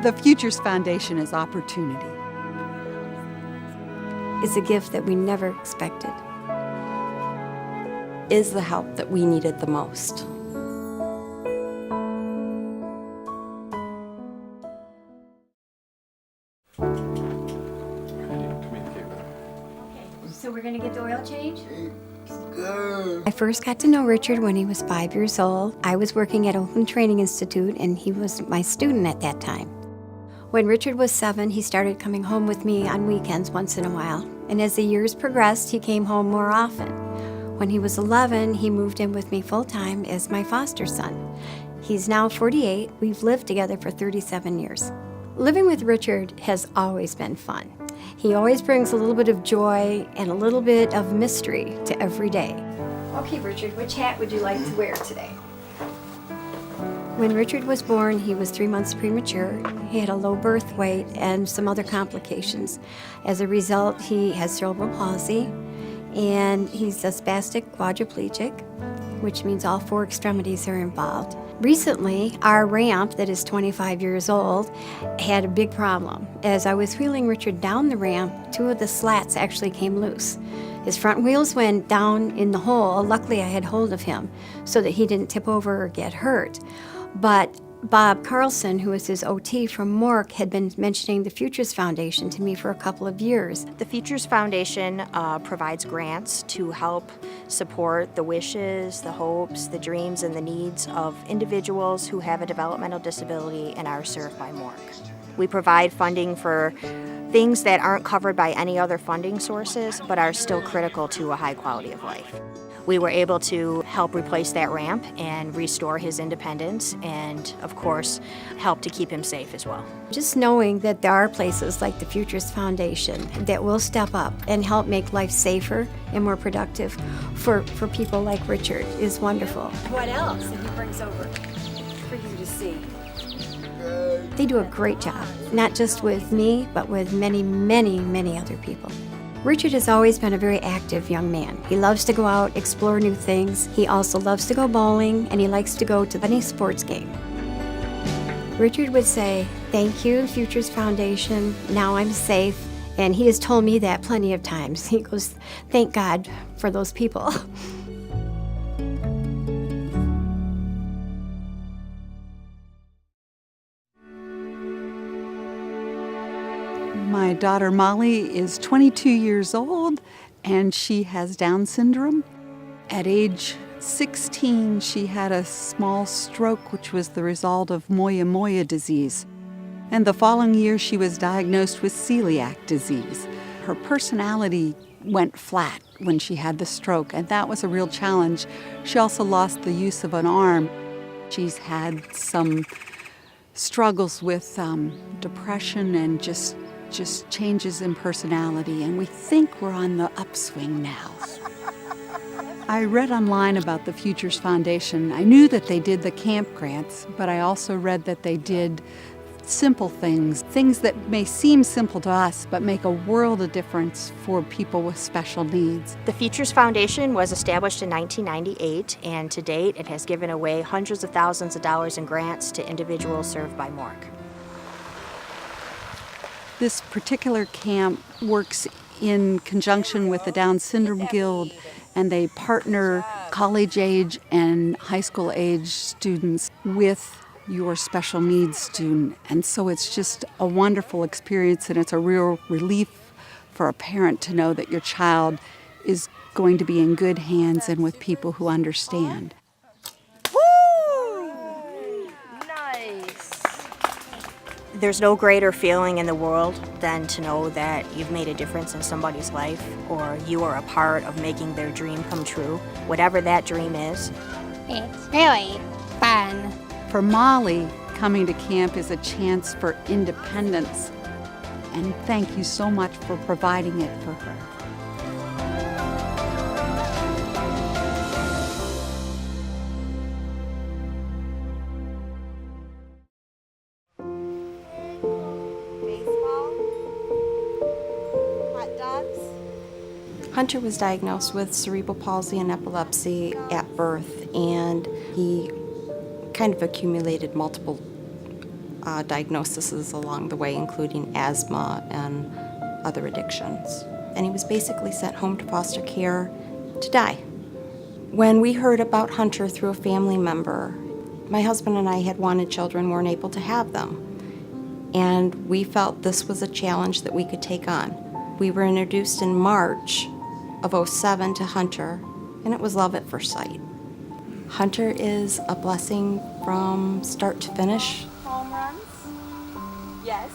The Futures Foundation is opportunity. It's a gift that we never expected. Is the help that we needed the most. So we're gonna get the oil change? I first got to know Richard when he was 5 years old. I was working at Oakland Training Institute, and he was my student at that time. When Richard was 7, he started coming home with me on weekends once in a while. And as the years progressed, he came home more often. When he was 11, he moved in with me full-time as my foster son. He's now 48. We've lived together for 37 years. Living with Richard has always been fun. He always brings a little bit of joy and a little bit of mystery to every day. Okay, Richard, which hat would you like to wear today? When Richard was born, he was 3 months premature. He had a low birth weight and some other complications. As a result, he has cerebral palsy, and he's a spastic quadriplegic, which means all 4 extremities are involved. Recently, our ramp that is 25 years old had a big problem. As I was wheeling Richard down the ramp, 2 of the slats actually came loose. His front wheels went down in the hole. Luckily, I had hold of him so that he didn't tip over or get hurt. But Bob Carlson, who is his OT from MORC, had been mentioning the Futures Foundation to me for a couple of years. The Futures Foundation provides grants to help support the wishes, the hopes, the dreams, and the needs of individuals who have a developmental disability and are served by MORC. We provide funding for things that aren't covered by any other funding sources, but are still critical to a high quality of life. We were able to help replace that ramp and restore his independence and, of course, help to keep him safe as well. Just knowing that there are places like the Futures Foundation that will step up and help make life safer and more productive for people like Richard is wonderful. What else that he brings over for you to see? They do a great job, not just with me, but with many, many, many other people. Richard has always been a very active young man. He loves to go out, explore new things. He also loves to go bowling, and he likes to go to any sports game. Richard would say, "Thank you, Futures Foundation. Now I'm safe." And he has told me that plenty of times. He goes, "Thank God for those people." My daughter Molly is 22 years old, and she has Down syndrome. At age 16, she had a small stroke, which was the result of moya disease. And the following year, she was diagnosed with celiac disease. Her personality went flat when she had the stroke, and that was a real challenge. She also lost the use of an arm. She's had some struggles with depression and just changes in personality, and we think we're on the upswing now. I read online about the Futures Foundation. I knew that they did the camp grants, but I also read that they did simple things that may seem simple to us, but make a world of difference for people with special needs. The Futures Foundation was established in 1998, and to date it has given away hundreds of thousands of dollars in grants to individuals served by MORC. This particular camp works in conjunction with the Down Syndrome Guild, and they partner college-age and high school-age students with your special needs student. And so it's just a wonderful experience, and it's a real relief for a parent to know that your child is going to be in good hands and with people who understand. There's no greater feeling in the world than to know that you've made a difference in somebody's life, or you are a part of making their dream come true, whatever that dream is. It's really fun. For Molly, coming to camp is a chance for independence, and thank you so much for providing it for her. Hunter was diagnosed with cerebral palsy and epilepsy at birth, and he kind of accumulated multiple diagnoses along the way, including asthma and other addictions. And he was basically sent home to foster care to die. When we heard about Hunter through a family member, my husband and I had wanted children, weren't able to have them. And we felt this was a challenge that we could take on. We were introduced in March of '07 to Hunter, and it was love at first sight. Hunter is a blessing from start to finish. Home runs? Yes.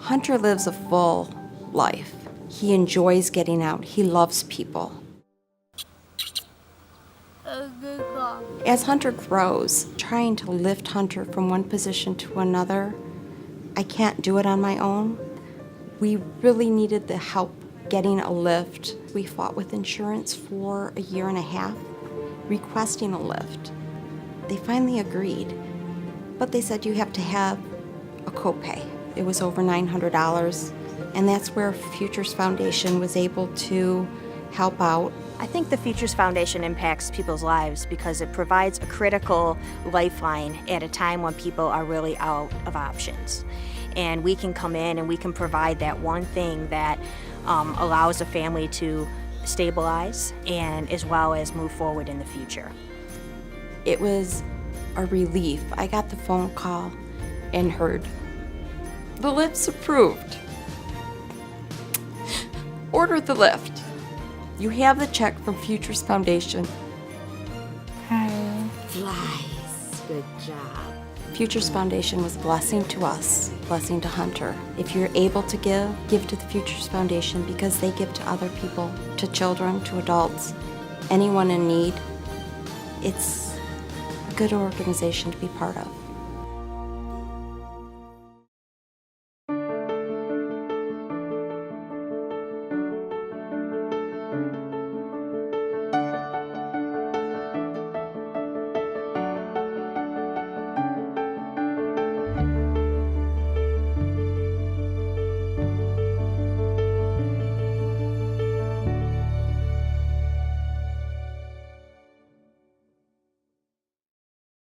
Hunter lives a full life. He enjoys getting out. He loves people. As Hunter grows, trying to lift Hunter from one position to another, I can't do it on my own. We really needed the help getting a lift. We fought with insurance for a year and a half, requesting a lift. They finally agreed, but they said you have to have a copay. It was over $900, and that's where Futures Foundation was able to help out. I think the Futures Foundation impacts people's lives because it provides a critical lifeline at a time when people are really out of options. And we can come in and we can provide that one thing that allows a family to stabilize and as well as move forward in the future. It was a relief. I got the phone call and heard, "The lift's approved. Order the lift. You have the check from Futures Foundation." Nice. Good job. Futures Foundation was a blessing to us, blessing to Hunter. If you're able to give to the Futures Foundation because they give to other people, to children, to adults, anyone in need. It's a good organization to be part of.